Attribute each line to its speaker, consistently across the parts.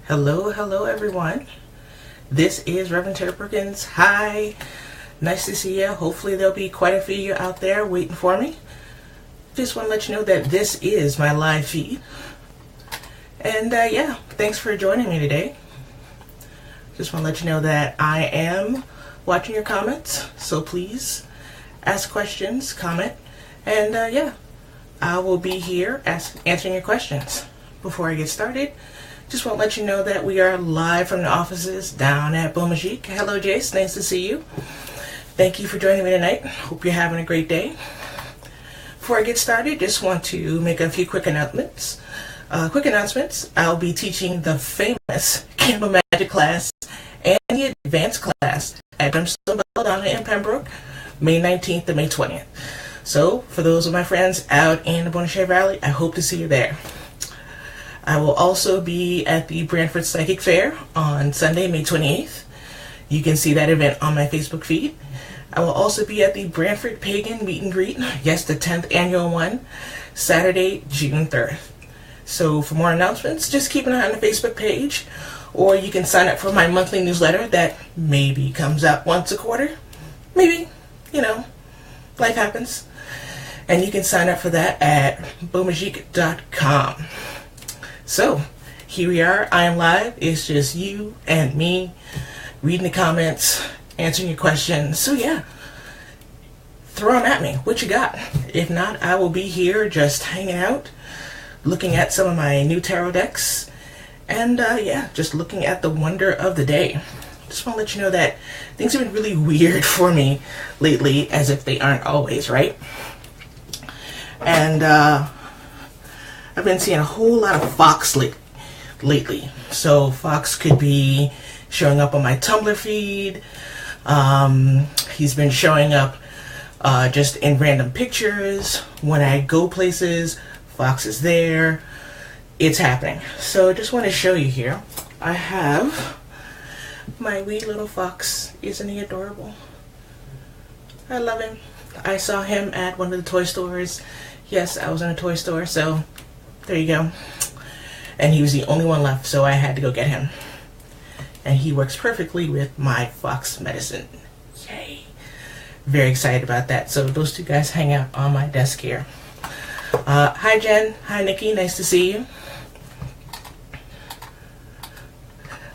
Speaker 1: Hello, hello everyone. This is Reverend Terry Perkins. Hi, nice to see you. Hopefully there'll be quite a few of you out there waiting for me. Just want to let you know that this is my live feed. And yeah, thanks for joining me today. Just want to let you know that I am watching your comments. So please ask questions, comment, and yeah, I will be here answering your questions. Before I get started, just want to let you know that we are live from the offices down at Beaux Magique. Hello, Jace. Nice to see you. Thank you for joining me tonight. Hope you're having a great day. Before I get started, just want to make a few quick announcements. I'll be teaching the famous Beaux Magique class and the advanced class at Brimstone Belladonna in Pembroke, May 19th to May 20th. So, for those of my friends out in the Bon Valley, I hope to see you there. I will also be at the Brantford Psychic Fair on Sunday, May 28th. You can see that event on my Facebook feed. I will also be at the Brantford Pagan Meet and Greet, yes, the 10th annual one, Saturday, June 3rd. So for more announcements, just keep an eye on the Facebook page, or you can sign up for my monthly newsletter that maybe comes out once a quarter. Maybe, life happens. And you can sign up for that at beauxmagique.com. So, here we are. I am live. It's just you and me reading the comments, answering your questions. So, yeah, throw them at me. What you got? If not, I will be here just hanging out, looking at some of my new tarot decks, and, yeah, just looking at the wonder of the day. Just want to let you know that things have been really weird for me lately, as if they aren't always, right? And, I've been seeing a whole lot of Fox lately. So Fox could be showing up on my Tumblr feed. He's been showing up just in random pictures. When I go places, Fox is there. It's happening. So I just want to show you here. I have my wee little Fox. Isn't he adorable? I love him. I saw him at one of the toy stores. Yes, I was in a toy store, so there you go. And he was the only one left, so I had to go get him. And he works perfectly with my Fox medicine. Yay. Very excited about that. So those two guys hang out on my desk here. Hi, Jen. Hi, Nikki. Nice to see you.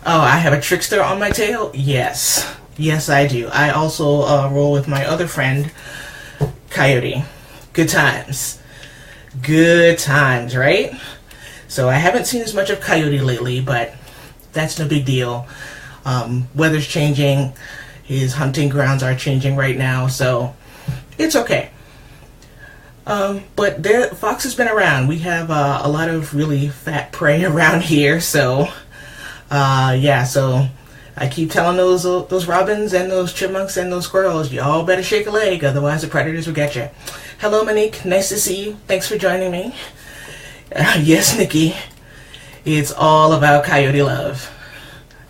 Speaker 1: Oh, I have a trickster on my tail? Yes. Yes, I do. I also roll with my other friend, Coyote. Good times. Good times, right? So I haven't seen as much of Coyote lately, but that's no big deal. Weather's changing. His hunting grounds are changing right now, so it's okay. But Fox has been around. We have a lot of really fat prey around here, so yeah, so I keep telling those robins and those chipmunks and those squirrels, y'all better shake a leg, otherwise the predators will get you. Hello, Monique. Nice to see you. Thanks for joining me. Yes, Nikki. It's all about Coyote love.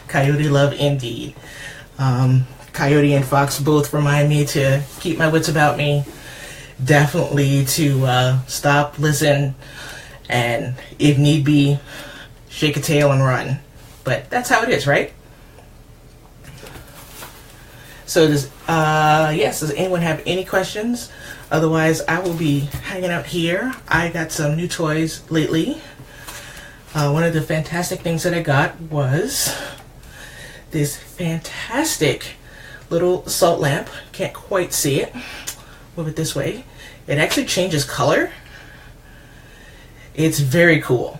Speaker 1: Coyote love indeed. Coyote and Fox both remind me to keep my wits about me. Definitely to stop, listen, and if need be, shake a tail and run. But that's how it is, right? So does anyone have any questions? Otherwise, I will be hanging out here. I got some new toys lately. One of the fantastic things that I got was this fantastic little salt lamp. Can't quite see it. Move it this way. It actually changes color. It's very cool.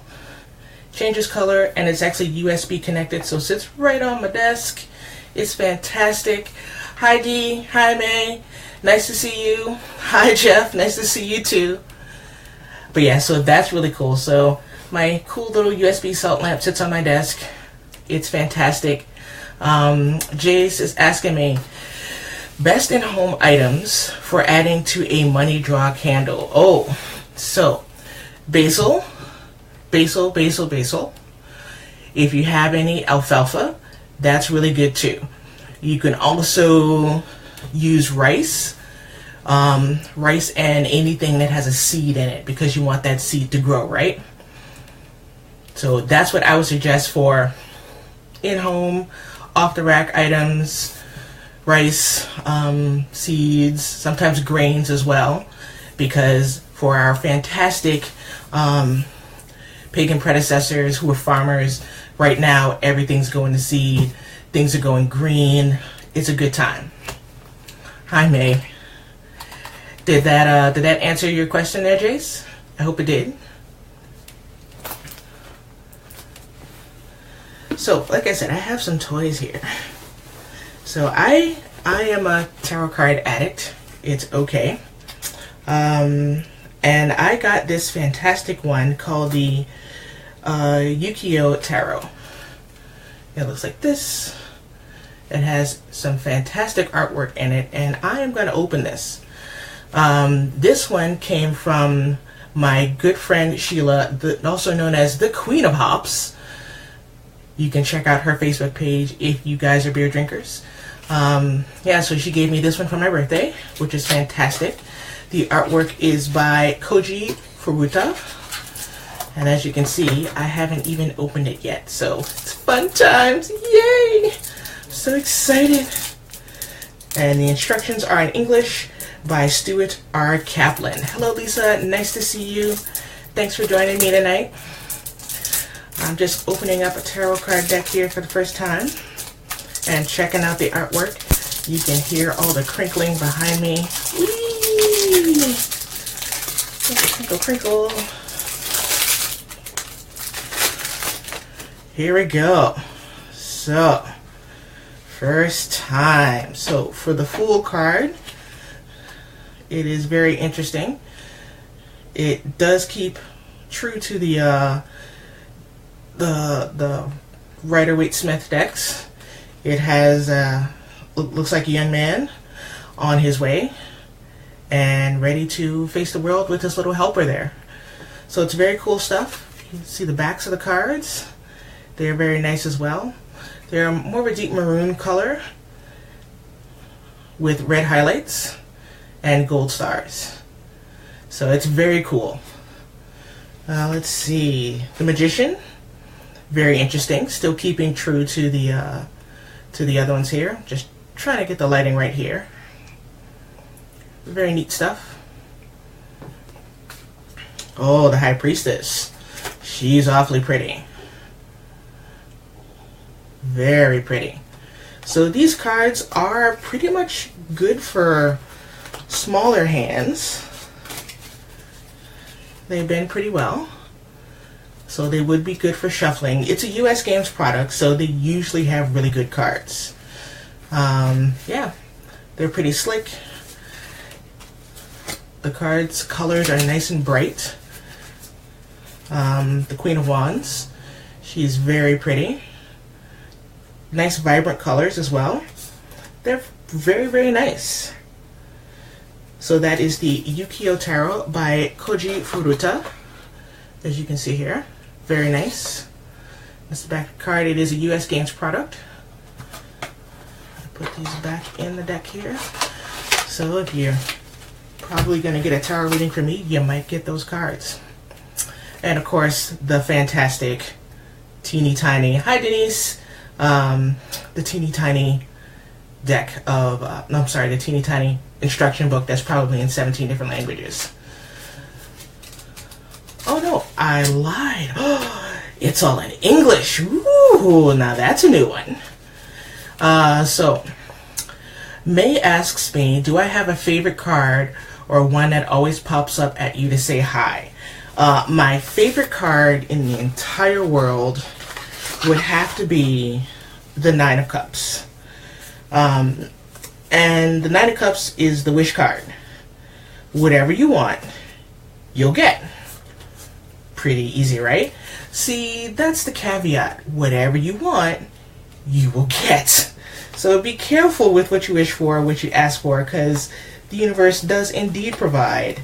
Speaker 1: Changes color, and it's actually USB connected, so it sits right on my desk. It's fantastic. Hi, Dee. Hi, May. Nice to see you. Hi, Jeff. Nice to see you, too. But yeah, so that's really cool. So my cool little USB salt lamp sits on my desk. It's fantastic. Jace is asking me, best in-home items for adding to a money draw candle. Oh, so basil. If you have any alfalfa, that's really good too. You can also use rice and anything that has a seed in it, because you want that seed to grow, right? So that's what I would suggest for in-home, off-the-rack items, rice, seeds, sometimes grains as well, because for our fantastic pagan predecessors who were farmers, right now everything's going to seed, things are going green. It's a good time. Hi, May. Did that answer your question there, Jace? I hope it did. So, like I said, I have some toys here. So I am a tarot card addict. It's okay. And I got this fantastic one called the Ukiyo Tarot. It looks like this. It has some fantastic artwork in it, and I am going to open this. This one came from my good friend Sheila, also known as the Queen of Hops. You can check out her Facebook page if you guys are beer drinkers. Yeah, so she gave me this one for my birthday, which is fantastic. The artwork is by Koji Furuta. And as you can see, I haven't even opened it yet. So it's fun times. Yay! I'm so excited. And the instructions are in English by Stuart R. Kaplan. Hello, Lisa. Nice to see you. Thanks for joining me tonight. I'm just opening up a tarot card deck here for the first time and checking out the artwork. You can hear all the crinkling behind me. Whee! Crinkle, crinkle. Here we go. So, first time. So, for the Fool card, it is very interesting. It does keep true to the Rider-Waite-Smith decks. It has looks like a young man on his way and ready to face the world with his little helper there. So it's very cool stuff. You can see the backs of the cards. They're very nice as well. They're more of a deep maroon color with red highlights and gold stars. So it's very cool. Let's see. The Magician. Very interesting. Still keeping true to the other ones here. Just trying to get the lighting right here. Very neat stuff. Oh, the High Priestess. She's awfully pretty. Very pretty. So these cards are pretty much good for smaller hands. They've been pretty well. So they would be good for shuffling. It's a US Games product, so they usually have really good cards. Yeah, they're pretty slick. The cards' colors are nice and bright. The Queen of Wands, she's very pretty. Nice vibrant colors as well. They're very, very nice. So that is the Ukiyo Tarot by Koji Furuta, as you can see here. Very nice. That's the back card. It is a US Games product. I'll put these back in the deck here. So if you're probably going to get a tarot reading from me, you might get those cards. And of course, the fantastic teeny tiny, hi Denise, the teeny tiny deck of, no, I'm sorry, the teeny tiny instruction book that's probably in 17 different languages. Oh no, I lied. It's all in English. Ooh, now that's a new one. So, May asks me, do I have a favorite card or one that always pops up at you to say hi? My favorite card in the entire world would have to be the Nine of Cups. And the Nine of Cups is the wish card. Whatever you want, you'll get. Pretty easy, right? See, that's the caveat. Whatever you want, you will get. So be careful with what you wish for, what you ask for, because the universe does indeed provide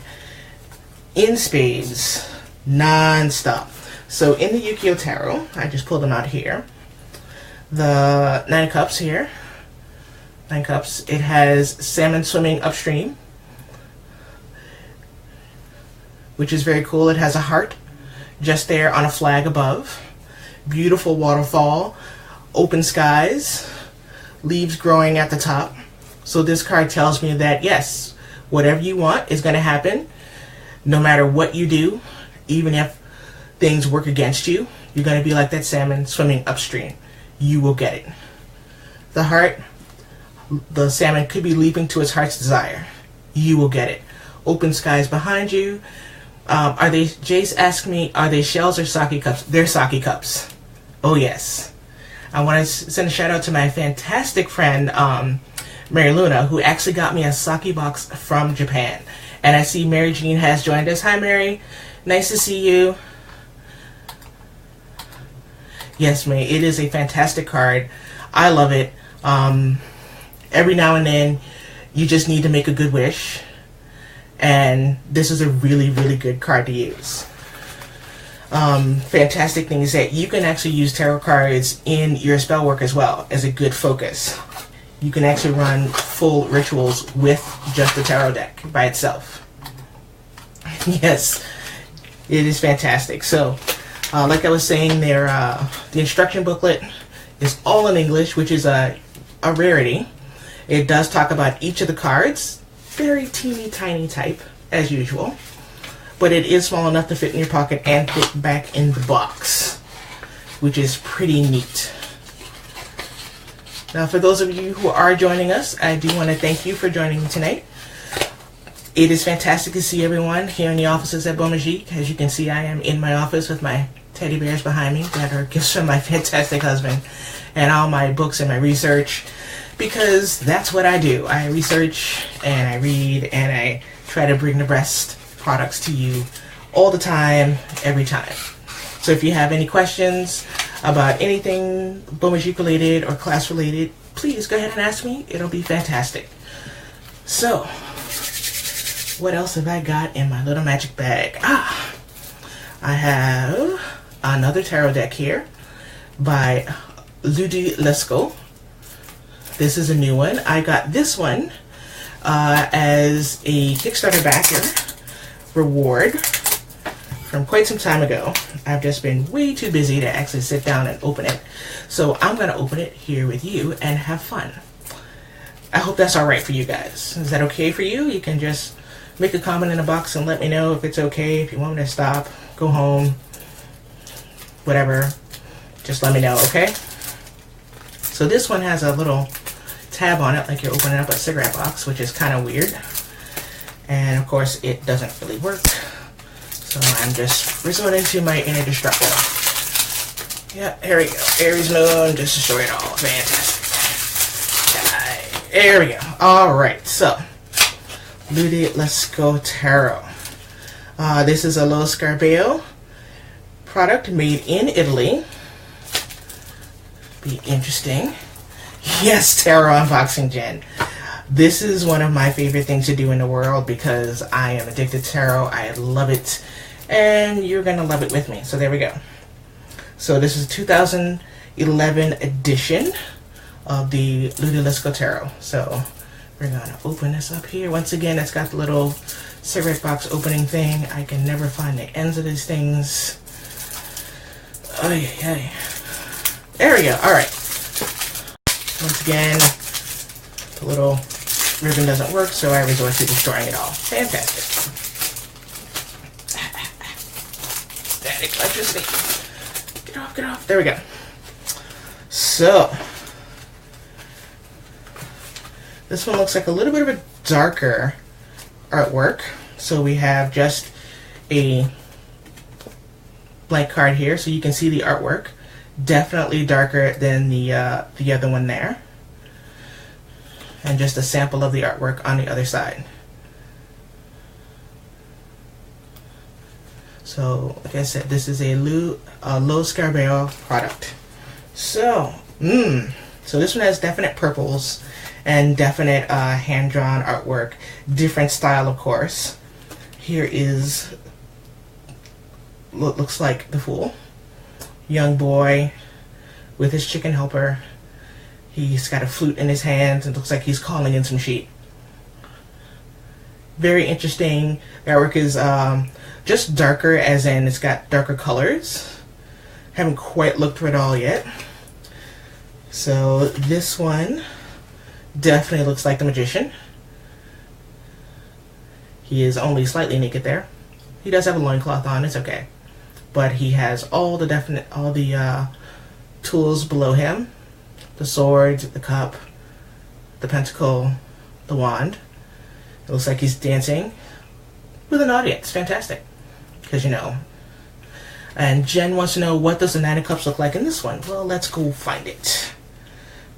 Speaker 1: in spades, non-stop. So in the Ukiyo Tarot, I just pulled them out here. The Nine of Cups here. Nine Cups. It has salmon swimming upstream, which is very cool. It has a heart just there on a flag above. Beautiful waterfall. open skies, leaves growing at the top. So this card tells me that yes, whatever you want is going to happen, no matter what you do. Even if things work against you, you're going to be like that salmon swimming upstream. You will get it. The heart, the salmon could be leaping to its heart's desire. You will get it. Open skies behind you. Are they, Jace asked me, are they shells or sake cups? They're sake cups. Oh yes. I want to send a shout out to my fantastic friend, Mary Luna, who actually got me a sake box from Japan. And I see Mary Jean has joined us. Hi Mary, nice to see you. Yes, May, it is a fantastic card. I love it. Every now and then, you just need to make a good wish. And this is a really, really good card to use. Fantastic thing is that you can actually use tarot cards in your spell work as well as a good focus. You can actually run full rituals with just the tarot deck by itself. Yes, it is fantastic. So, like I was saying, the instruction booklet is all in English, which is a rarity. It does talk about each of the cards, very teeny tiny type as usual, but it is small enough to fit in your pocket and fit back in the box, which is pretty neat. Now, for those of you who are joining us, I do want to thank you for joining me tonight. It is fantastic to see everyone here in the offices at Beaux Magique. As you can see, I am in my office with my teddy bears behind me that are gifts from my fantastic husband, and all my books and my research, because that's what I do. I research and I read and I try to bring the best products to you all the time, every time. So if you have any questions about anything Beaux Magique related or class related, please go ahead and ask me. It'll be fantastic. So, what else have I got in my little magic bag? I have another tarot deck here by Ludi Lescaut. This is a new one. I got this one as a Kickstarter backer reward from quite some time ago. I've just been way too busy to actually sit down and open it. So I'm going to open it here with you and have fun. I hope that's alright for you guys. Is that okay for you? You can just make a comment in the box and let me know if it's okay. If you want me to stop, go home, whatever, just let me know, okay? So this one has a little tab on it like you're opening up a cigarette box, which is kind of weird. And of course it doesn't really work. So I'm just resorting to my inner destructor. Yeah, here we go. Aries Moon, just destroy it all. Fantastic. There we go. Alright, so Ludi Lescaut Tarot. This is a Lo Scarabeo product made in Italy. Be interesting. Yes, tarot unboxing, Jen. This is one of my favorite things to do in the world because I am addicted to tarot. I love it. And you're going to love it with me. So there we go. So this is a 2011 edition of the Ludi Lescaut Tarot. So we're going to open this up here. Once again, it's got the little cigarette box opening thing. I can never find the ends of these things. Oh, yeah. There we go. All right. Once again, the little ribbon doesn't work, so I resort to destroying it all. Fantastic. Static electricity. Get off, get off. There we go. So, this one looks like a little bit of a darker artwork. So we have just a blank card here, so you can see the artwork. Definitely darker than the other one there. And just a sample of the artwork on the other side. So, like I said, this is a Lo Scarabeo product. So, so this one has definite purples and definite hand-drawn artwork. Different style, of course. Here is what looks like the Fool. Young boy with his chicken helper. He's got a flute in his hands and looks like he's calling in some sheep. Very interesting. The artwork is just darker, as in it's got darker colors. Haven't quite looked through it all yet. So this one definitely looks like the magician. He is only slightly naked there. He does have a loincloth on, it's okay. But he has all the tools below him. The sword, the cup, the pentacle, the wand. It looks like he's dancing with an audience. Fantastic. Because, you know. And Jen wants to know, what does the Nine of Cups look like in this one? Well, let's go find it.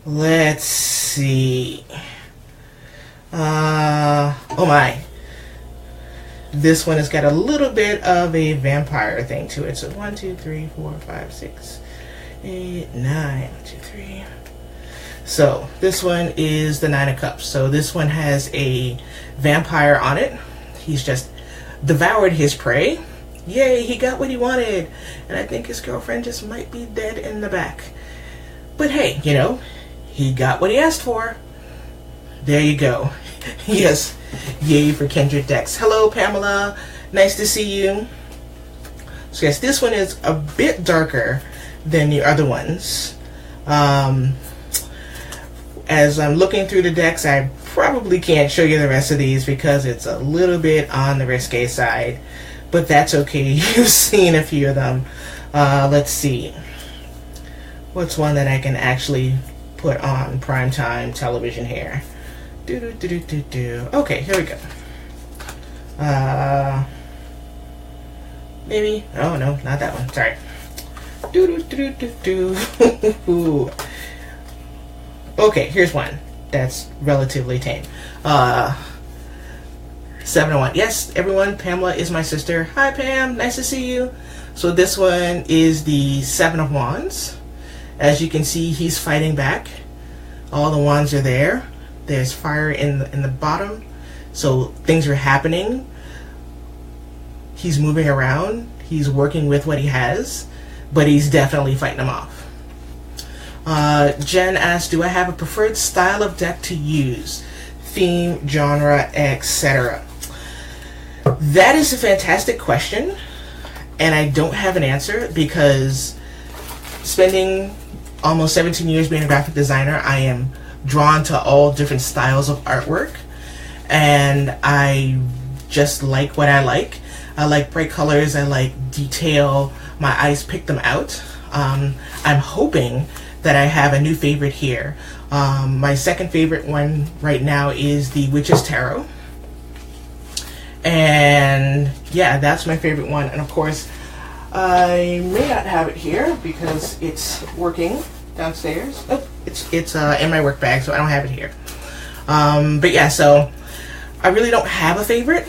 Speaker 1: Let's see. Oh my. This one has got a little bit of a vampire thing to it. So 1, 2, 3, 4, 5, 6, 8, 9. 1, 2, 3. So this one is the Nine of Cups. So this one has a vampire on it. He's just devoured his prey. Yay, he got what he wanted. And I think his girlfriend just might be dead in the back. But hey, you know, he got what he asked for. There you go. Yes, yay for Kindred decks. Hello, Pamela. Nice to see you. So yes, this one is a bit darker than the other ones. As I'm looking through the decks, I probably can't show you the rest of these because it's a little bit on the risque side. But that's okay. You've seen a few of them. Let's see. What's one that I can actually put on primetime television here? Okay, here we go. Maybe. Oh no, not that one. Sorry. Okay, here's one that's relatively tame. 7 of Wands. Yes, everyone, Pamela is my sister. Hi, Pam. Nice to see you. So this one is the 7 of Wands. As you can see, he's fighting back. All the wands are there. There's fire in the bottom. So things are happening. He's moving around. He's working with what he has. But he's definitely fighting them off. Jen asked, do I have a preferred style of deck to use? Theme, genre, etc. That is a fantastic question, and I don't have an answer because spending almost 17 years being a graphic designer, I am drawn to all different styles of artwork, and I just like what I like. I like bright colors, I like detail, my eyes pick them out. I'm hoping that I have a new favorite here. My second favorite one right now is the Witch's Tarot. And yeah, that's my favorite one. And of course, I may not have it here because it's working downstairs. Oh, it's in my work bag, so I don't have it here. But yeah, so I really don't have a favorite.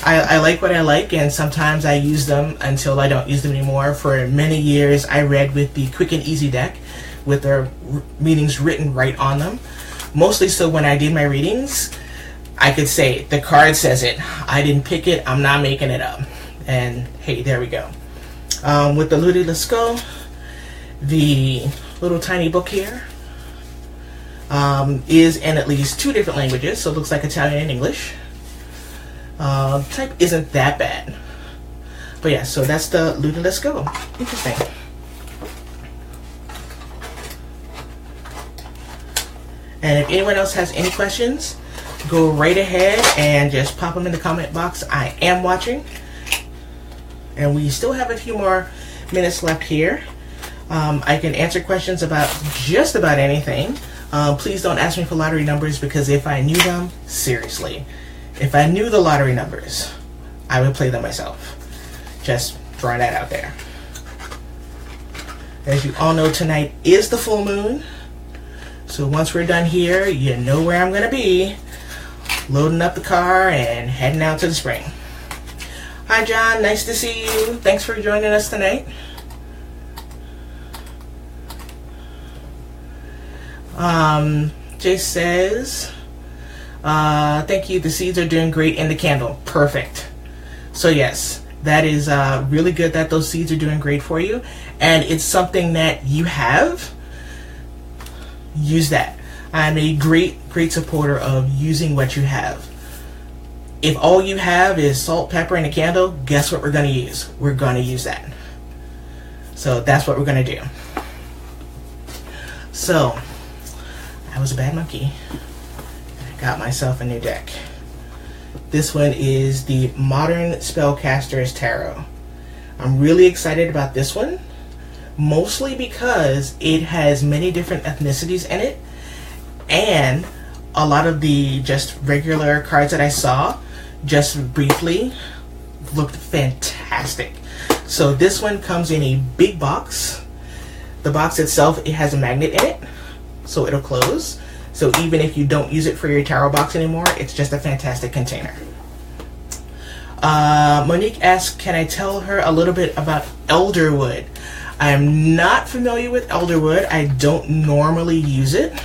Speaker 1: I like what I like, and sometimes I use them until I don't use them anymore. For many years, I read with the Quick and Easy deck with their meanings written right on them. Mostly so when I did my readings, I could say, the card says it. I didn't pick it. I'm not making it up. And hey, there we go. With the Ludi Let's Go, the little tiny book here is in at least 2 different languages, so it looks like Italian and English. Type isn't that bad. But yeah, so that's the Ludi Let's Go. Interesting. And if anyone else has any questions, go right ahead and just pop them in the comment box. I am watching. And we still have a few more minutes left here. I can answer questions about just about anything. Please don't ask me for lottery numbers, because if I knew them, seriously, if I knew the lottery numbers, I would play them myself. Just throwing that out there. As you all know, tonight is the full moon. So once we're done here, you know where I'm going to be. Loading up the car and heading out to the spring. Hi John, nice to see you. Thanks for joining us tonight. Jay says, thank you, the seeds are doing great in the candle. Perfect. So yes, that is really good that those seeds are doing great for you. And it's something that you have. Use that. I'm a great supporter of using what you have. If all you have is salt, pepper, and a candle, guess what we're going to use? We're going to use that. So that's what we're going to do. So, I was a bad monkey. I got myself a new deck. This one is the Modern Spellcasters Tarot. I'm really excited about this one, mostly because it has many different ethnicities in it, and a lot of the just regular cards that I saw just briefly looked fantastic. So this one comes in a big box. The box itself, it has a magnet in it, so it'll close. So even if you don't use it for your tarot box anymore, it's just a fantastic container. Monique asks, can I tell her a little bit about elderwood? I am not familiar with elderwood. I don't normally use it.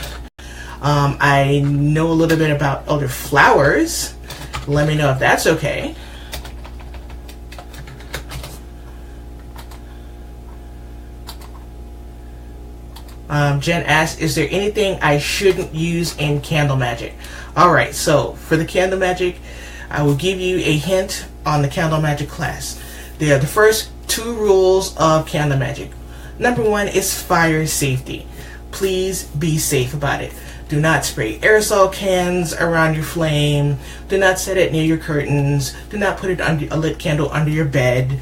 Speaker 1: I know a little bit about elderflowers. Let me know if that's okay. Jen asks, is there anything I shouldn't use in candle magic? Alright, so for the candle magic, I will give you a hint on the candle magic class. They are the first 2 rules of candle magic. Number 1 is fire safety. Please be safe about it. Do not spray aerosol cans around your flame. Do not set it near your curtains. Do not put it under a lit candle under your bed.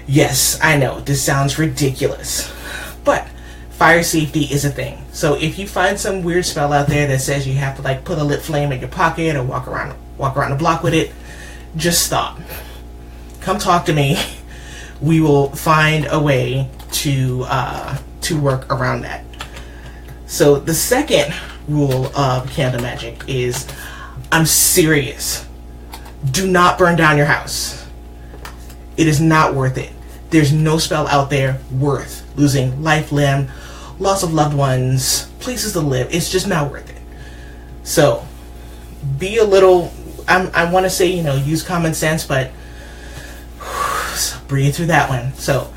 Speaker 1: Yes, I know, this sounds ridiculous, but fire safety is a thing. So if you find some weird spell out there that says you have to like put a lit flame in your pocket or walk around the block with it, just stop. Come talk to me. We will find a way to work around that. So the second rule of candle magic is, I'm serious. Do not burn down your house. It is not worth it. There's no spell out there worth losing life, limb, loss of loved ones, places to live. It's just not worth it. So be a little, I want to say, use common sense, but breathe through that one. So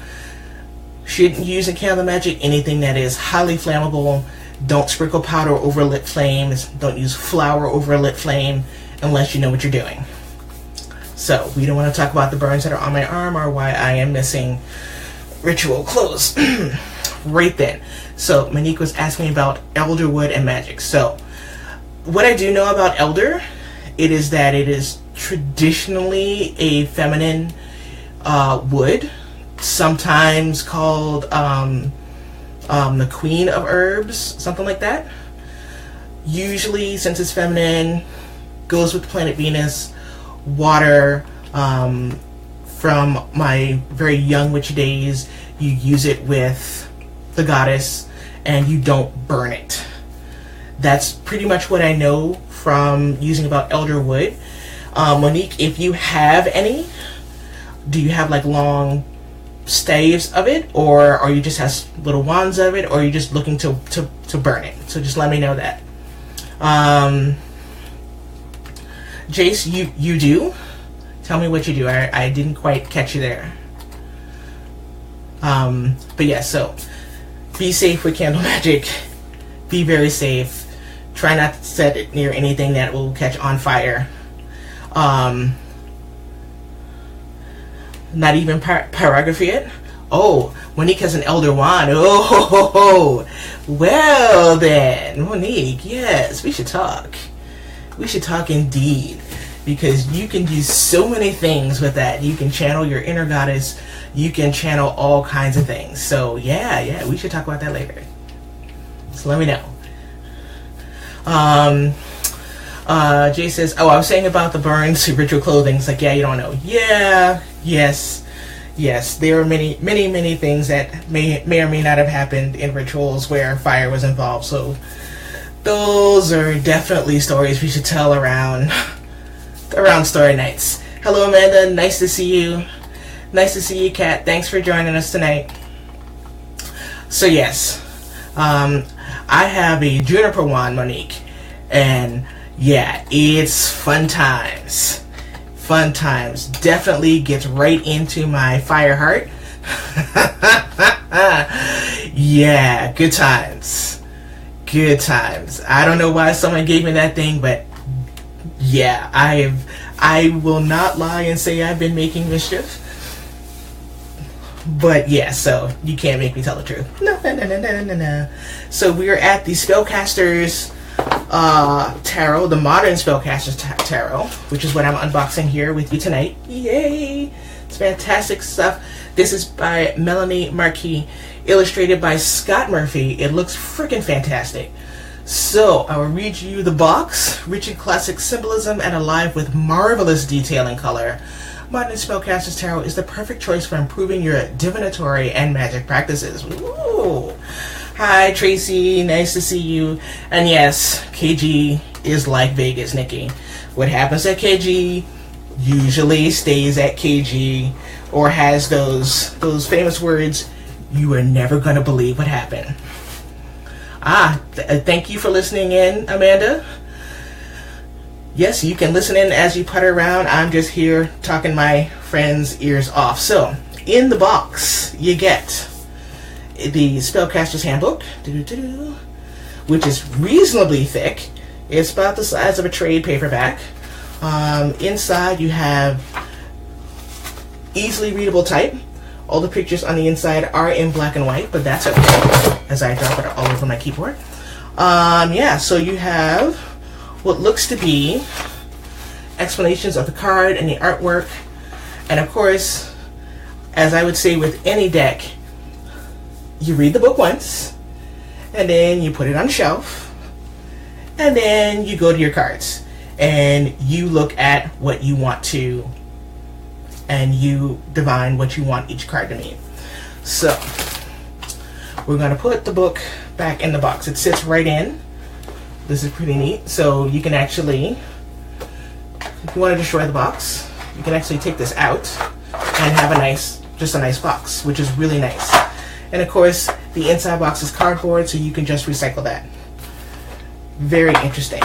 Speaker 1: shouldn't use in candle magic anything that is highly flammable. Don't sprinkle powder over lit flames. Don't use flour over a lit flame unless you know what you're doing. So we don't want to talk about the burns that are on my arm or why I am missing ritual clothes. Right then. So Monique was asking about elderwood and magic. So what I do know about elder, it is that it is traditionally a feminine wood, sometimes called the queen of herbs, something like that. Usually, since it's feminine, goes with the planet Venus. Water. From my very young witch days, you use it with the goddess and you don't burn it. That's pretty much what I know from using about elder wood. Monique, if you have any, do you have like long staves of it, or are you just has little wands of it, or are you just looking to burn it? So just let me know that. Jace, you do? Tell me what you do. I didn't quite catch you there. But yeah, so be safe with candle magic. Be very safe. Try not to set it near anything that will catch on fire. Not even pyrography it. Oh, Monique has an elder wand. Oh, well then, Monique, yes, we should talk. We should talk indeed, because you can do so many things with that. You can channel your inner goddess. You can channel all kinds of things. So yeah, we should talk about that later. So let me know. Jay says, oh, I was saying about the burns to ritual clothing. It's like, yeah, you don't know. Yeah, yes, there are many things that may or may not have happened in rituals where fire was involved. So those are definitely stories we should tell around story nights. Hello, Amanda. Nice to see you. Nice to see you, Kat. Thanks for joining us tonight. So yes, I have a juniper wand, Monique, and yeah, it's fun times. Fun times. Definitely gets right into my fire heart. Yeah, good times. Good times. I don't know why someone gave me that thing, but yeah, I will not lie and say I've been making mischief. But yeah, so you can't make me tell the truth. No. So we are at the Spellcasters Tarot, the Modern Spellcasters Tarot, which is what I'm unboxing here with you tonight. Yay! It's fantastic stuff. This is by Melanie Marquis, illustrated by Scott Murphy. It looks freaking fantastic. So I will read you the box. Rich in classic symbolism and alive with marvelous detail and color, Modern Spellcasters Tarot is the perfect choice for improving your divinatory and magic practices. Ooh. Hi, Tracy. Nice to see you. And yes, KG is like Vegas, Nikki. What happens at KG usually stays at KG, or has those famous words, "You are never going to believe what happened." Thank you for listening in, Amanda. Yes, you can listen in as you putter around. I'm just here talking my friends' ears off. So, in the box, you get the Spellcaster's Handbook, which is reasonably thick. It's about the size of a trade paperback. Inside, you have easily readable type. All the pictures on the inside are in black and white, but that's okay, as I drop it all over my keyboard. Yeah, so you have what looks to be explanations of the card and the artwork. And of course, as I would say with any deck, you read the book once, and then you put it on the shelf, and then you go to your cards, and you look at what you want to, and you divine what you want each card to mean. So, we're going to put the book back in the box. It sits right in. This is pretty neat. So you can actually, if you want to destroy the box, you can actually take this out and have just a nice box, which is really nice. And of course, the inside box is cardboard, so you can just recycle that. Very interesting.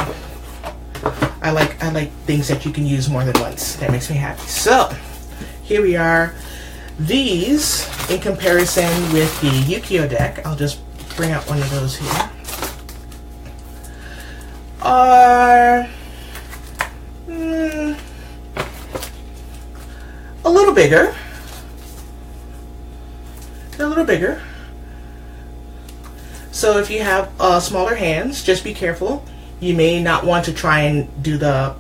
Speaker 1: I like things that you can use more than once. That makes me happy. So, here we are. These, in comparison with the Yu-Gi-Oh deck, I'll just bring out one of those here, are a little bigger. They're a little bigger. So if you have smaller hands, just be careful. You may not want to try and do the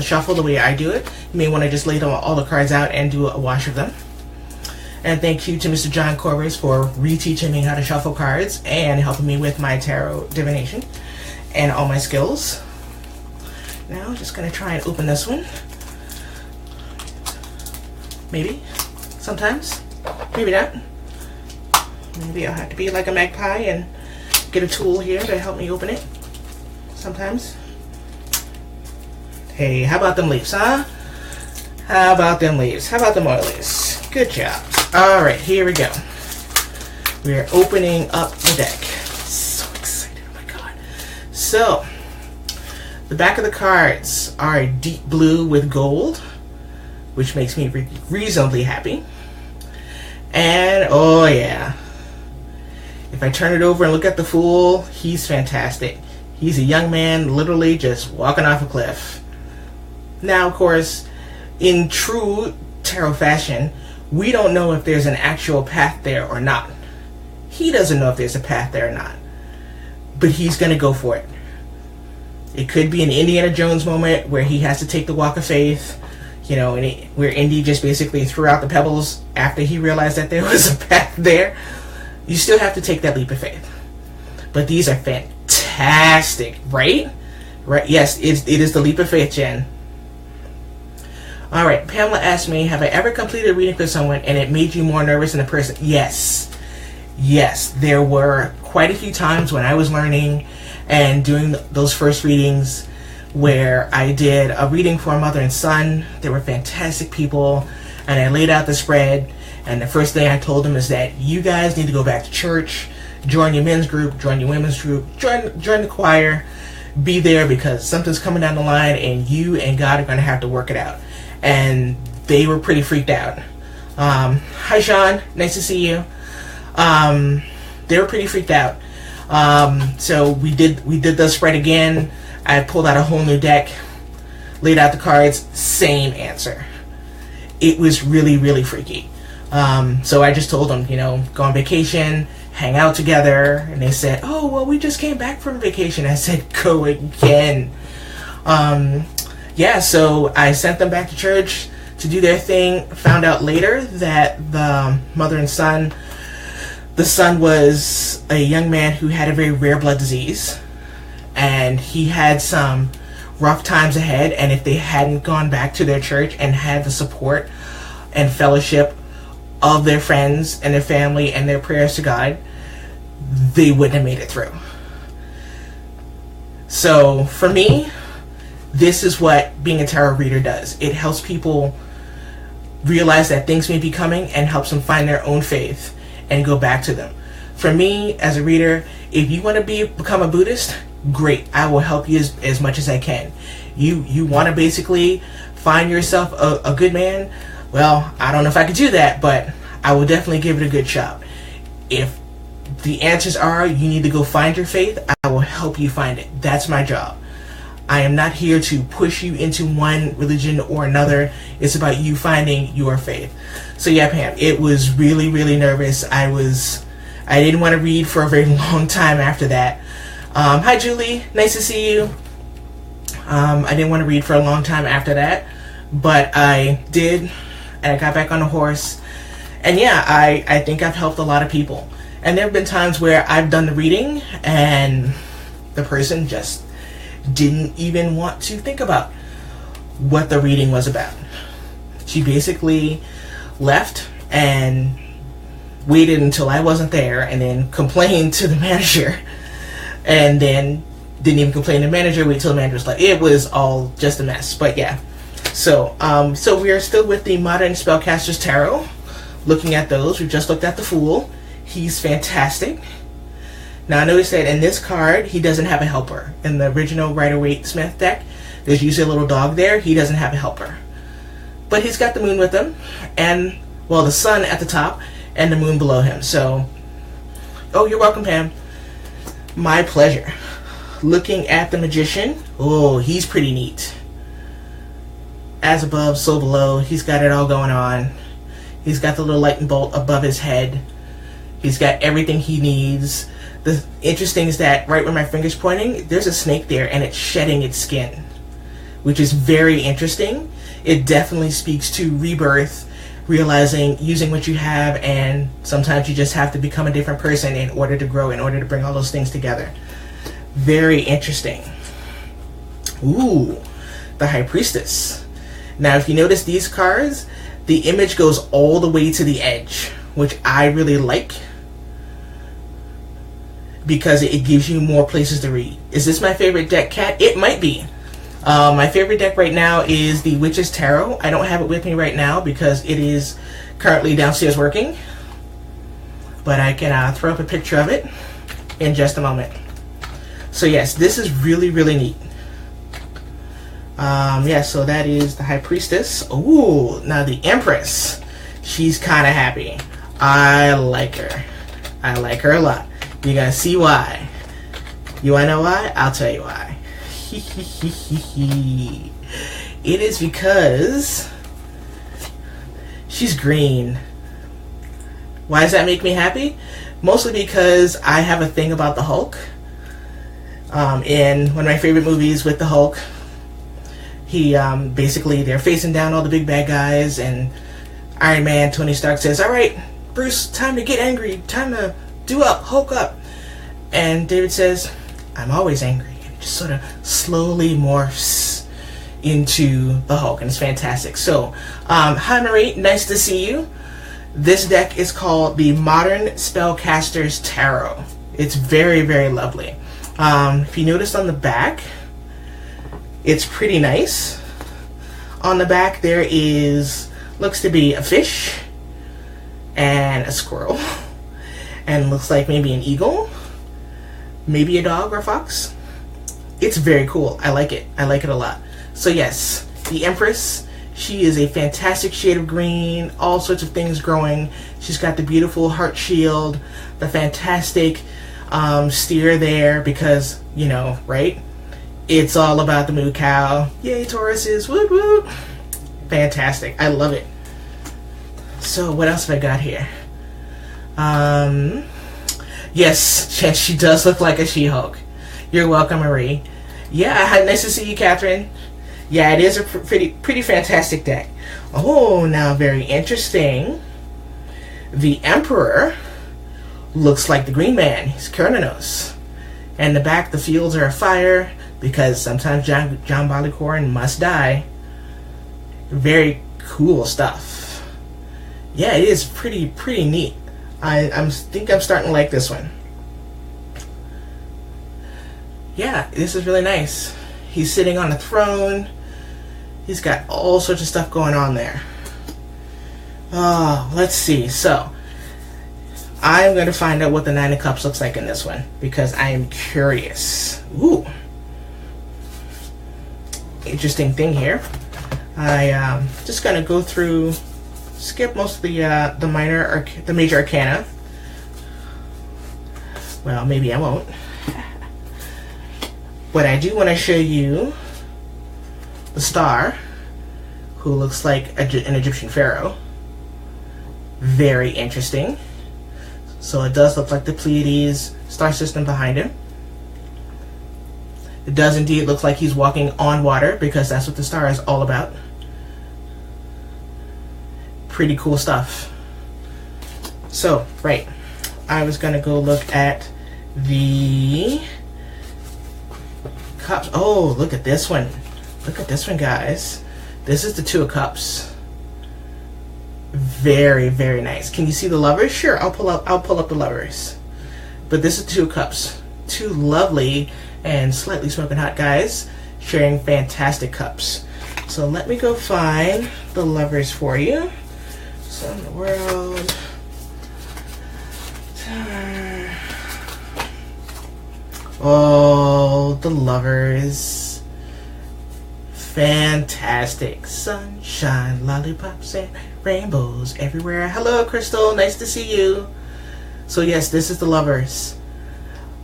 Speaker 1: shuffle the way I do it. You may want to just lay all the cards out and do a wash of them. And thank you to Mr. John Corbis for reteaching me how to shuffle cards and helping me with my tarot divination and all my skills. Now I'm just going to try and open this one. Maybe. Sometimes. Maybe not. Maybe I'll have to be like a magpie and get a tool here to help me open it. Sometimes. Hey, how about them leaves, huh? How about them leaves? How about them oilies? Good job. Alright, here we go. We're opening up the deck. So excited, oh my god. So, the back of the cards are deep blue with gold, which makes me reasonably happy. And, oh yeah, if I turn it over and look at the Fool, he's fantastic. He's a young man literally just walking off a cliff. Now, of course, in true tarot fashion, we don't know if there's an actual path there or not. He doesn't know if there's a path there or not. But he's going to go for it. It could be an Indiana Jones moment where he has to take the walk of faith, you know, where Indy just basically threw out the pebbles after he realized that there was a path there. You still have to take that leap of faith. But these are fantastic, right? Right? Yes, it is the leap of faith, Jen. Alright, Pamela asked me, have I ever completed a reading for someone and it made you more nervous than the person? Yes. Yes, there were quite a few times when I was learning and doing those first readings where I did a reading for a mother and son. They were fantastic people, and I laid out the spread, and the first thing I told them is that you guys need to go back to church, join your men's group, join your women's group, join the choir, be there because something's coming down the line and you and God are going to have to work it out. And they were pretty freaked out. Hi Sean, nice to see you. They were pretty freaked out. So we did the spread again. I pulled out a whole new deck, laid out the cards, same answer. It was really, really freaky. So I just told them, go on vacation, hang out together. And they said, oh, well, we just came back from vacation. I said, go again. So I sent them back to church to do their thing. Found out later that the mother and son, the son was a young man who had a very rare blood disease. And he had some rough times ahead. And if they hadn't gone back to their church and had the support and fellowship of their friends and their family and their prayers to God, they wouldn't have made it through. So for me, this is what being a tarot reader does. It helps people realize that things may be coming and helps them find their own faith and go back to them. For me, as a reader, if you want to become a Buddhist, great. I will help you as much as I can. You want to basically find yourself a good man? Well, I don't know if I could do that, but I will definitely give it a good shot. If the answers are you need to go find your faith, I will help you find it. That's my job. I am not here to push you into one religion or another. It's about you finding your faith. So yeah, Pam, it was really, really nervous. I didn't want to read for a very long time after that. Hi, Julie. Nice to see you. I didn't want to read for a long time after that, but I did. And I got back on the horse. And yeah, I think I've helped a lot of people. And there have been times where I've done the reading and the person just didn't even want to think about what the reading was about. She basically left and waited until I wasn't there and then complained to the manager. And then didn't even complain to the manager, wait till the manager was like, it was all just a mess. But yeah. So we are still with the Modern Spellcasters Tarot, looking at those. We just looked at the Fool. He's fantastic. Now, notice that in this card, he doesn't have a helper. In the original Rider-Waite-Smith deck, there's usually a little dog there. He doesn't have a helper. But he's got the moon with him, and, well, the sun at the top, and the moon below him. So, oh, you're welcome, Pam. My pleasure. Looking at the Magician, oh, he's pretty neat. As above, so below. He's got it all going on. He's got the little lightning bolt above his head. He's got everything he needs. The interesting is that right where my finger's pointing, there's a snake there and it's shedding its skin, which is very interesting. It definitely speaks to rebirth, realizing, using what you have, and sometimes you just have to become a different person in order to grow, in order to bring all those things together. Very interesting. Ooh, the High Priestess. Now, if you notice these cards, the image goes all the way to the edge, which I really like because it gives you more places to read. Is this my favorite deck, Kat? It might be. My favorite deck right now is the Witch's Tarot. I don't have it with me right now because it is currently downstairs working, but I can throw up a picture of it in just a moment. So yes, this is really, really neat. Yeah, so that is the High Priestess. Ooh, now the Empress. She's kind of happy. I like her. I like her a lot. You're gonna see why. You wanna know why? I'll tell you why. It is because she's green. Why does that make me happy? Mostly because I have a thing about the Hulk. In one of my favorite movies with the Hulk, he basically, they're facing down all the big bad guys, and Iron Man, Tony Stark says, "All right, Bruce, time to get angry, time to do up, Hulk up." And David says, "I'm always angry." And it just sort of slowly morphs into the Hulk, and it's fantastic. So, hi Marie, nice to see you. This deck is called the Modern Spellcasters Tarot. It's very, very lovely. If you notice on the back, it's pretty nice. On the back there looks to be a fish and a squirrel, and looks like maybe an eagle, maybe a dog or a fox. It's very cool. I like it. I like it a lot. So yes, the Empress, she is a fantastic shade of green, all sorts of things growing. She's got the beautiful heart shield, the fantastic steer there, because, you know, right? It's all about the moo cow. Yay, Tauruses. Whoop, whoop. Fantastic. I love it. So what else have I got here? Yes, she does look like a She-Hulk. You're welcome, Marie. Yeah, nice to see you, Catherine. Yeah, it is a pretty fantastic deck. Oh, now very interesting. The Emperor looks like the Green Man. He's Cernunnos. And the back, the fields are afire because sometimes John Barleycorn must die. Very cool stuff. Yeah, it is pretty neat. I think I'm starting to like this one. Yeah, this is really nice. He's sitting on a throne. He's got all sorts of stuff going on there. Oh, let's see. So, I'm going to find out what the Nine of Cups looks like in this one because I am curious. Ooh. Interesting thing here. I just going to go through, skip most of the major arcana. Well, maybe I won't. But I do want to show you the Star, who looks like an Egyptian pharaoh. Very interesting. So it does look like the Pleiades star system behind him. It does indeed look like he's walking on water because that's what the star is all about. Pretty cool stuff. So, right. I was going to go look at the cups. Oh, look at this one. Look at this one, guys. This is the Two of Cups. Very, very nice. Can you see the Lovers? Sure, I'll pull up the Lovers. But this is Two of Cups. Two lovely and slightly smoking hot guys sharing fantastic cups. So let me go find the Lovers for you. So in the world. Oh, the Lovers. Fantastic. Sunshine, lollipops, and rainbows everywhere. Hello, Crystal. Nice to see you. So yes, this is the Lovers.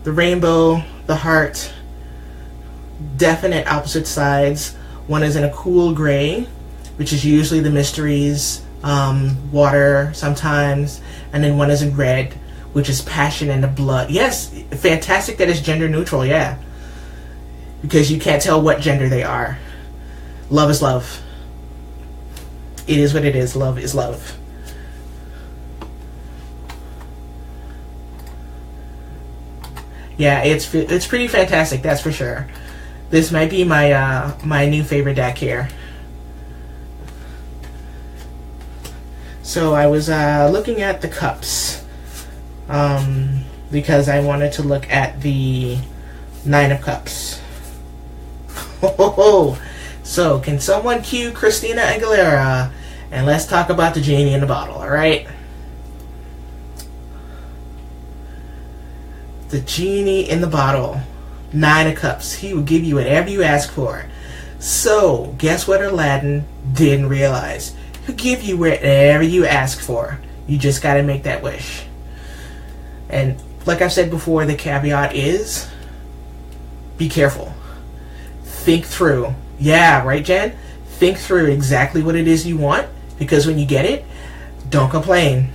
Speaker 1: The rainbow, the heart, definite opposite sides. One is in a cool gray, which is usually the mysteries, water sometimes, and then one is in red, which is passion and the blood. Yes, fantastic that it's gender neutral, yeah. Because you can't tell what gender they are. Love is love. It is what it is. Love is love. Yeah, it's pretty fantastic, that's for sure. This might be my my new favorite deck here. So I was looking at the cups because I wanted to look at the Nine of Cups. So can someone cue Christina Aguilera and let's talk about the genie in the bottle, all right? The genie in the bottle, Nine of Cups. He will give you whatever you ask for. So, guess what Aladdin didn't realize? He'll give you whatever you ask for. You just got to make that wish. And like I've said before, the caveat is, be careful. Think through. Yeah, right, Jen? Think through exactly what it is you want, because when you get it, don't complain.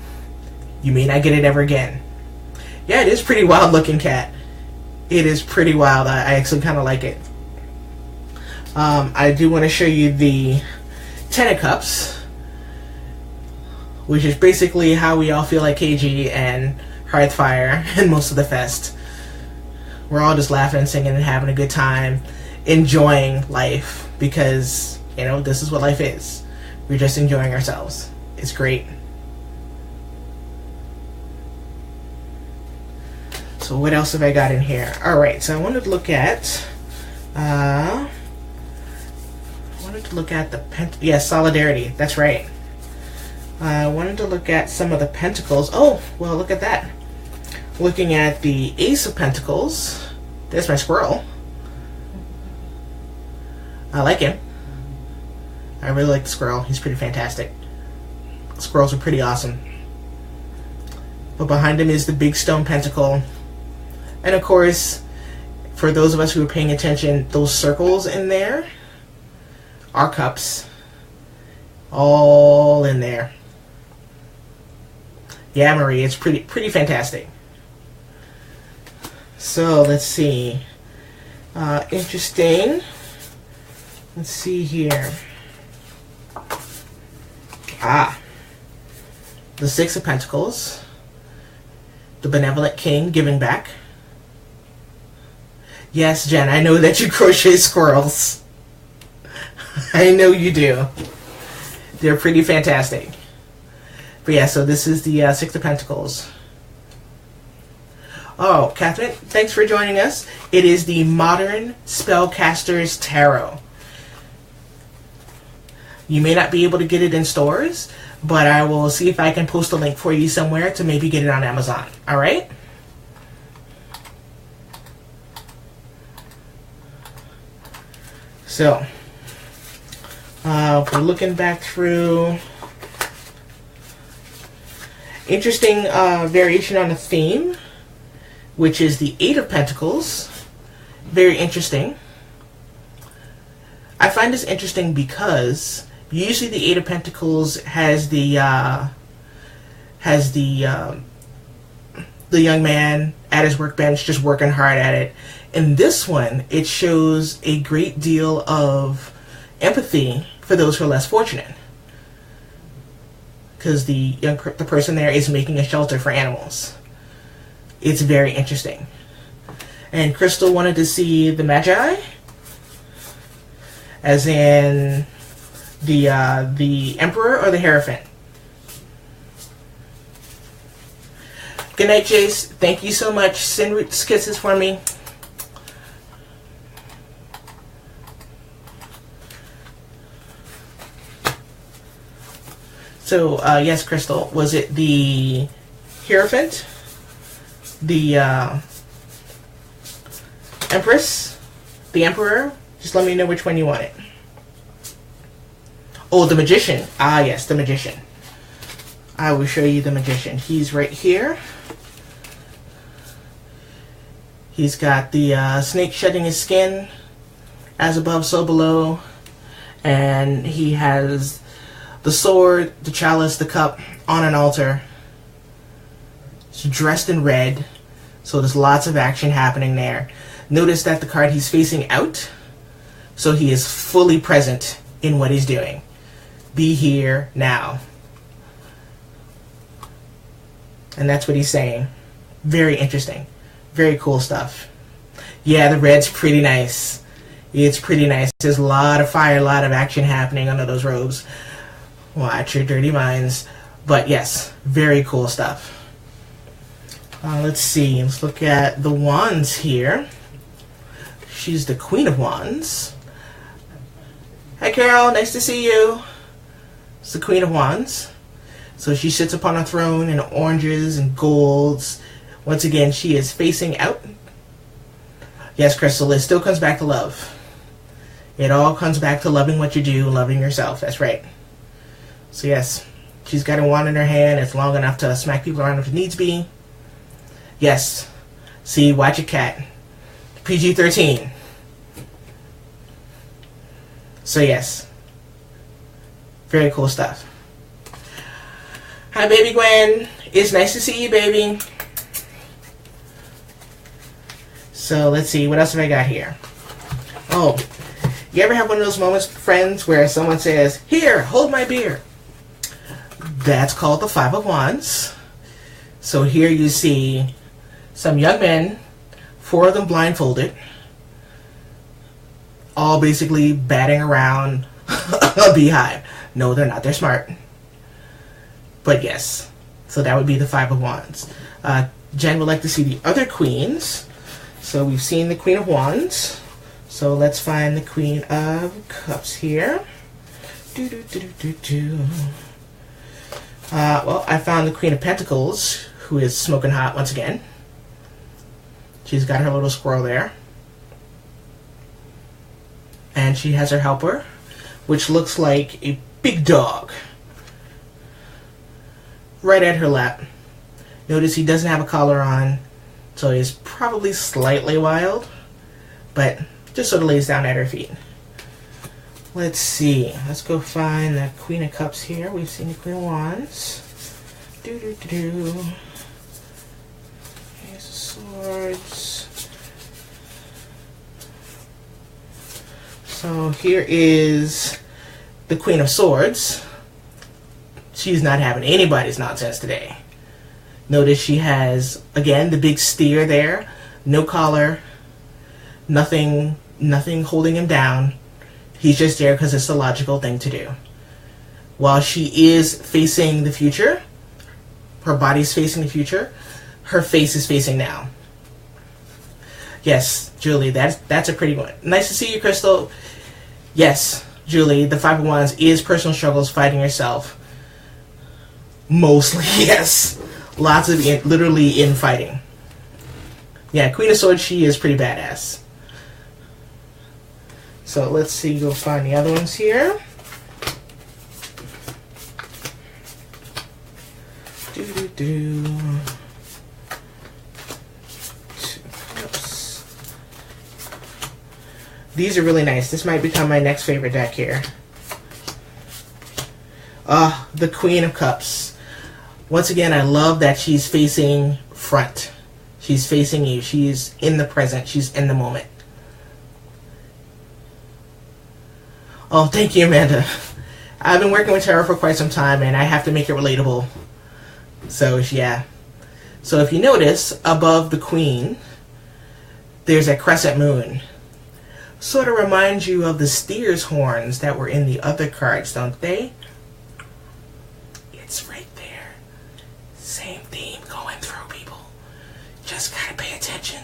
Speaker 1: You may not get it ever again. Yeah, it is pretty wild looking, cat. It is pretty wild. I actually kind of like it. I do want to show you the Ten of Cups, which is basically how we all feel like KG and Hearthfire and most of the fest. We're all just laughing and singing and having a good time, enjoying life, because, you know, this is what life is. We're just enjoying ourselves. It's great. So what else have I got in here? Alright, so I wanted to look at the Solidarity. That's right. I wanted to look at some of the Pentacles. Oh, well, look at that. Looking at the Ace of Pentacles. There's my squirrel. I like him. I really like the squirrel. He's pretty fantastic. Squirrels are pretty awesome. But behind him is the big stone pentacle. And of course, for those of us who are paying attention, those circles in there are cups. All in there. Yeah, Marie, it's pretty fantastic. So let's see. Interesting. Let's see here. The Six of Pentacles. The Benevolent King giving back. Yes, Jen, I know that you crochet squirrels. I know you do. They're pretty fantastic. But yeah, so this is the Six of Pentacles. Oh, Catherine, thanks for joining us. It is the Modern Spellcasters Tarot. You may not be able to get it in stores, but I will see if I can post a link for you somewhere to maybe get it on Amazon. All right? So, we're looking back through. Interesting variation on the theme, which is the Eight of Pentacles. Very interesting. I find this interesting because usually the Eight of Pentacles has the young man at his workbench just working hard at it. In this one, it shows a great deal of empathy for those who are less fortunate, because the person there is making a shelter for animals. It's very interesting. And Crystal wanted to see the Magi, as in the Emperor or the Hierophant. Good night, Jace. Thank you so much. Send Roots kisses for me. So, yes, Crystal, was it the Hierophant, the Empress, the Emperor? Just let me know which one you want it. Oh, the Magician. Ah, yes, the Magician. I will show you the Magician. He's right here. He's got the snake shedding his skin, as above, so below. And he has the sword, the chalice, the cup on an altar. He's dressed in red, so there's lots of action happening there. Notice that the card he's facing out, so he is fully present in what he's doing. Be here now. And that's what he's saying. Very interesting. Very cool stuff. Yeah, the red's pretty nice. It's pretty nice. There's a lot of fire, a lot of action happening under those robes. Watch your dirty minds. But yes, very cool stuff. Let's see. Let's look at the Wands here. She's the Queen of Wands. Hi, Carol. Nice to see you. It's the Queen of Wands. So she sits upon a throne in oranges and golds. Once again, she is facing out. Yes, Crystal, it still comes back to love. It all comes back to loving what you do, loving yourself. That's right. So yes, she's got a wand in her hand. It's long enough to smack people around if it needs be. Yes. See, watch your cat. PG-13. So yes. Very cool stuff. Hi, baby Gwen. It's nice to see you, baby. So let's see, what else have I got here? Oh, you ever have one of those moments, friends, where someone says, "Here, hold my beer"? That's called the Five of Wands. So here you see some young men, 4 of them blindfolded, all basically batting around a beehive. No, they're not. They're smart. But yes, so that would be the Five of Wands. Jen would like to see the other queens. So we've seen the Queen of Wands. So let's find the Queen of Cups here. Well, I found the Queen of Pentacles, who is smoking hot once again. She's got her little squirrel there. And she has her helper, which looks like a big dog, right at her lap. Notice he doesn't have a collar on, so he's probably slightly wild, but just sort of lays down at her feet. Let's see. Let's go find the Queen of Cups here. We've seen the Queen of Wands. Here's the swords. So here is the Queen of Swords. She's not having anybody's nonsense today. Notice she has, again, the big steer there. No collar. Nothing holding him down. He's just there because it's the logical thing to do. While she is facing the future, her body's facing the future, her face is facing now. Yes, Julie, that's a pretty one. Nice to see you, Crystal. Yes, Julie, the Five of Wands is personal struggles, fighting yourself. Mostly, yes. Lots of literally infighting. Yeah, Queen of Swords, she is pretty badass. So let's see, go find the other ones here. Oops. These are really nice. This might become my next favorite deck here. The Queen of Cups. Once again, I love that she's facing front. She's facing you. She's in the present. She's in the moment. Oh, thank you, Amanda. I've been working with tarot for quite some time, and I have to make it relatable. So, yeah. So, if you notice, above the Queen, there's a crescent moon. Sort of reminds you of the steer's horns that were in the other cards, don't they? It's right there. Same theme going through, people. Just gotta pay attention.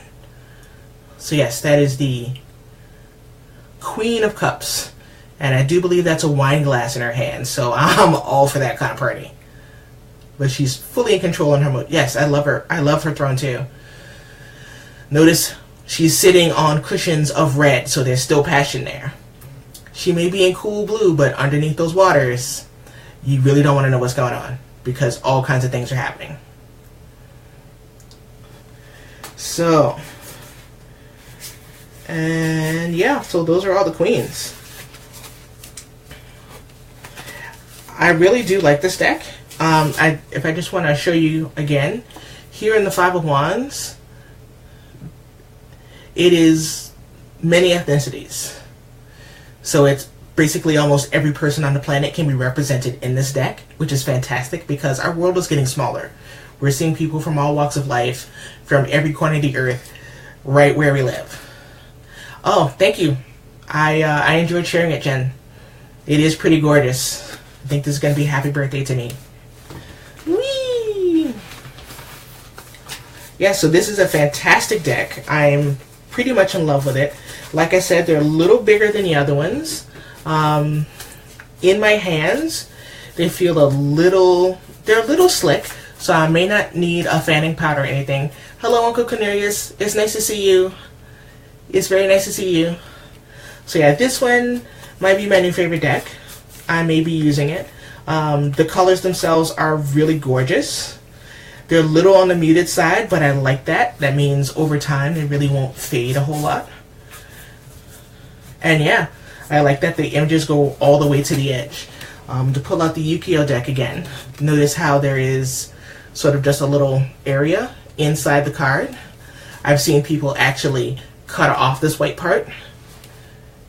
Speaker 1: So, yes, that is the Queen of Cups. And I do believe that's a wine glass in her hand, so I'm all for that kind of party. But she's fully in control in her mood. Yes, I love her. I love her throne too. Notice she's sitting on cushions of red, so there's still passion there. She may be in cool blue, but underneath those waters, you really don't want to know what's going on, because all kinds of things are happening. So, and yeah, so those are all the queens. I really do like this deck. If I just want to show you again, here in the Five of Wands, it is many ethnicities. So it's basically almost every person on the planet can be represented in this deck, which is fantastic because our world is getting smaller. We're seeing people from all walks of life, from every corner of the earth, right where we live. Oh, thank you. I enjoyed sharing it, Jen. It is pretty gorgeous. I think this is going to be a happy birthday to me. Whee! Yeah, so this is a fantastic deck. I'm pretty much in love with it. Like I said, they're a little bigger than the other ones. In my hands, they feel they're a little slick, so I may not need a fanning powder or anything. Hello, Uncle Cornelius. It's nice to see you. It's very nice to see you. So yeah, this one might be my new favorite deck. I may be using it. The colors themselves are really gorgeous. They're a little on the muted side, but I like that. That means over time they really won't fade a whole lot. And yeah, I like that the images go all the way to the edge. To pull out the Yukio deck again, notice how there is sort of just a little area inside the card. I've seen people actually cut off this white part,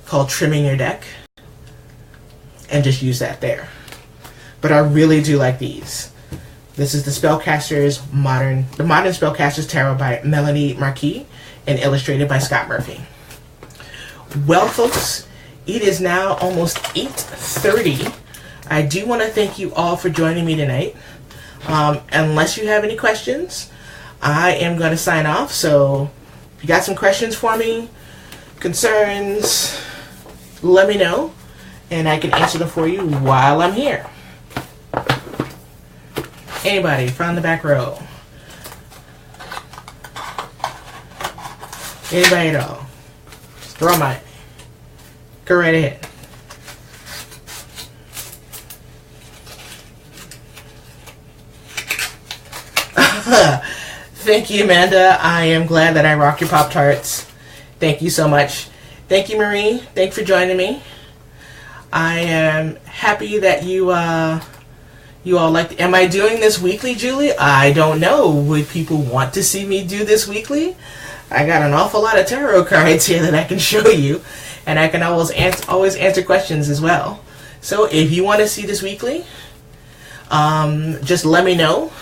Speaker 1: called trimming your deck, and just use that there. But I really do like these. This is the Modern Spellcaster's Tarot by Melanie Marquis and illustrated by Scott Murphy. Well, folks, it is now almost 8:30. I do want to thank you all for joining me tonight. Unless you have any questions, I am going to sign off. So if you got some questions for me, concerns, let me know, and I can answer them for you while I'm here. Anybody from the back row? Anybody at all? Just throw them at me. Go right ahead. Thank you, Amanda. I am glad that I rock your Pop-Tarts. Thank you so much. Thank you, Marie. Thanks for joining me. I am happy that you You all like, am I doing this weekly, Julie? I don't know. Would people want to see me do this weekly? I got an awful lot of tarot cards here that I can show you, and I can always answer questions as well. So if you want to see this weekly, just let me know.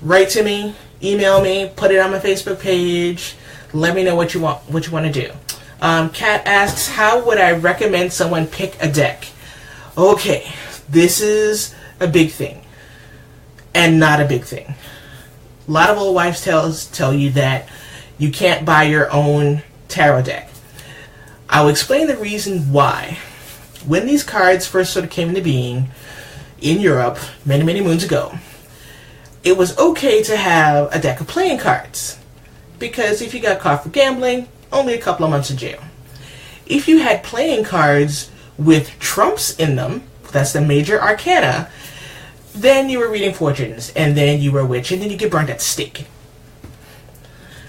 Speaker 1: Write to me, email me, put it on my Facebook page. Let me know what you want to do. Kat asks, how would I recommend someone pick a deck? Okay, this is a big thing and not a big thing. A lot of old wives' tales tell you that you can't buy your own tarot deck. I'll explain the reason why. When these cards first sort of came into being in Europe many, many moons ago, it was okay to have a deck of playing cards, because if you got caught for gambling, only a couple of months in jail. If you had playing cards with trumps in them, that's the major arcana, then you were reading fortunes, and then you were a witch, and then you get burned at the stake.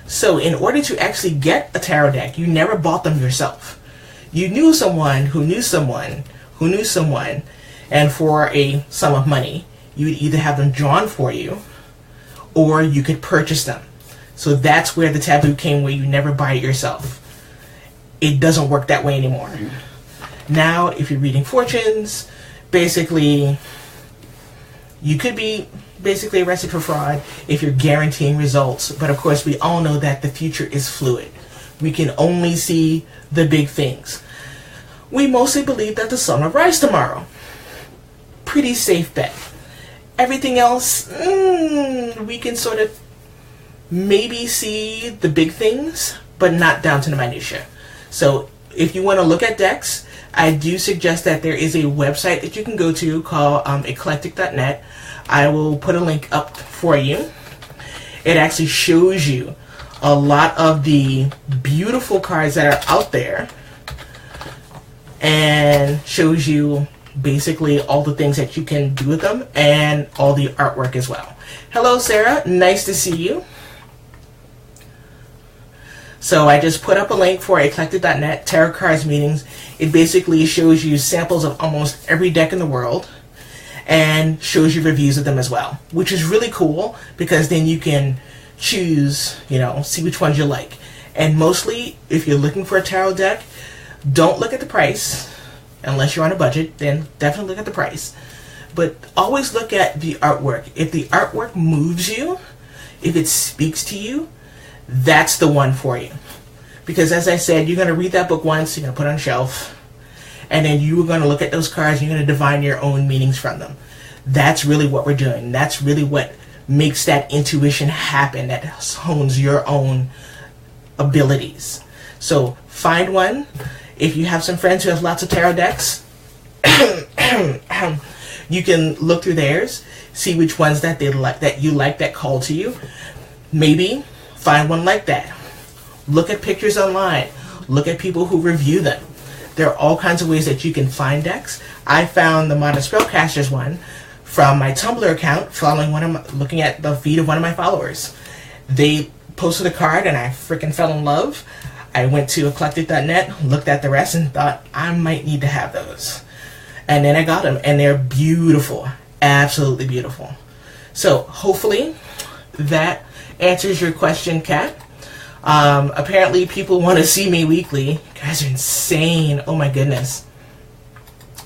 Speaker 1: So in order to actually get a tarot deck, you never bought them yourself. You knew someone who knew someone who knew someone, and for a sum of money, you would either have them drawn for you, or you could purchase them. So that's where the taboo came, where you never buy it yourself. It doesn't work that way anymore. Now, if you're reading fortunes, basically, you could be basically arrested for fraud if you're guaranteeing results. But of course, we all know that the future is fluid. We can only see the big things. We mostly believe that the sun will rise tomorrow. Pretty safe bet. Everything else, we can sort of maybe see the big things, but not down to the minutia. So if you want to look at decks, I do suggest that there is a website that you can go to called eclectic.net. I will put a link up for you. It actually shows you a lot of the beautiful cards that are out there, and shows you basically all the things that you can do with them and all the artwork as well. Hello, Sarah. Nice to see you. So I just put up a link for eclectic.net, tarot cards meetings. It basically shows you samples of almost every deck in the world and shows you reviews of them as well, which is really cool, because then you can choose, see which ones you like. And mostly, if you're looking for a tarot deck, don't look at the price. Unless you're on a budget, then definitely look at the price. But always look at the artwork. If the artwork moves you, if it speaks to you, that's the one for you. Because as I said, you're going to read that book once, you're going to put it on a shelf, and then you're going to look at those cards and you're going to divine your own meanings from them. That's really what we're doing. That's really what makes that intuition happen, that hones your own abilities. So find one. If you have some friends who have lots of tarot decks, you can look through theirs, see which ones that they like, that call to you. Maybe find one like that. Look at pictures online. Look at people who review them. There are all kinds of ways that you can find decks. I found the Modern Spellcasters one from my Tumblr account, looking at the feed of one of my followers. They posted a card and I freaking fell in love. I went to eclectic.net, looked at the rest, and thought I might need to have those. And then I got them, and they're beautiful. Absolutely beautiful. So hopefully that answers your question, Kat. Apparently people want to see me weekly. You guys are insane. Oh my goodness.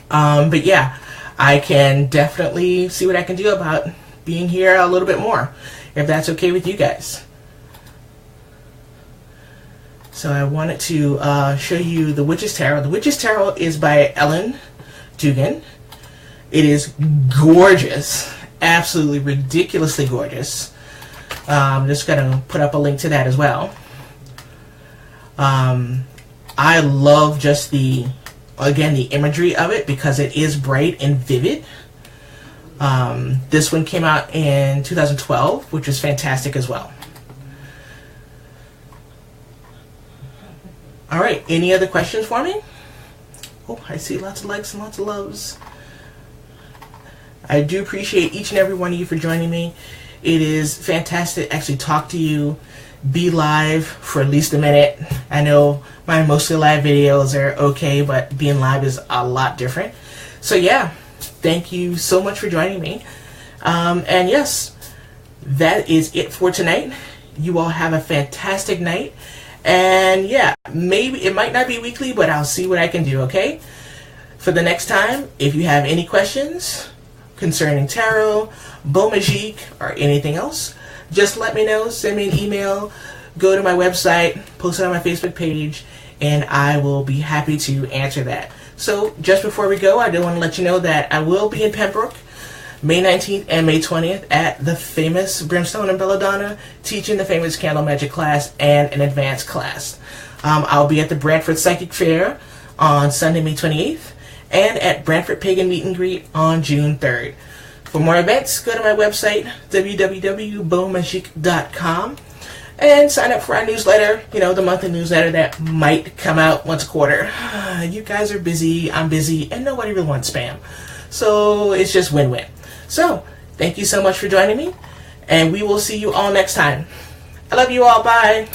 Speaker 1: But yeah, I can definitely see what I can do about being here a little bit more, if that's okay with you guys. So I wanted to show you the Witch's Tarot. The Witch's Tarot is by Ellen Dugan. It is gorgeous. Absolutely ridiculously gorgeous. I'm just going to put up a link to that as well. I love just the imagery of it, because it is bright and vivid. This one came out in 2012, which was fantastic as well. All right, any other questions for me? Oh, I see lots of likes and lots of loves. I do appreciate each and every one of you for joining me. It is fantastic to actually talk to you, be live for at least a minute. I know my mostly live videos are okay, but being live is a lot different. So yeah, thank you so much for joining me. And yes, that is it for tonight. You all have a fantastic night. And yeah, maybe it might not be weekly, but I'll see what I can do, okay? For the next time, if you have any questions concerning tarot, Beaux Magique, or anything else, just let me know. Send me an email. Go to my website, post it on my Facebook page, and I will be happy to answer that. So just before we go, I do want to let you know that I will be in Pembroke May 19th and May 20th at the famous Brimstone and Belladonna, teaching the famous candle magic class and an advanced class. I'll be at the Brantford Psychic Fair on Sunday, May 28th, and at Brantford Pagan Meet and Greet on June 3rd. For more events, go to my website, www.beauxmagique.com, and sign up for our newsletter, the monthly newsletter that might come out once a quarter. You guys are busy, I'm busy, and nobody really wants spam. So it's just win-win. So, thank you so much for joining me, and we will see you all next time. I love you all. Bye.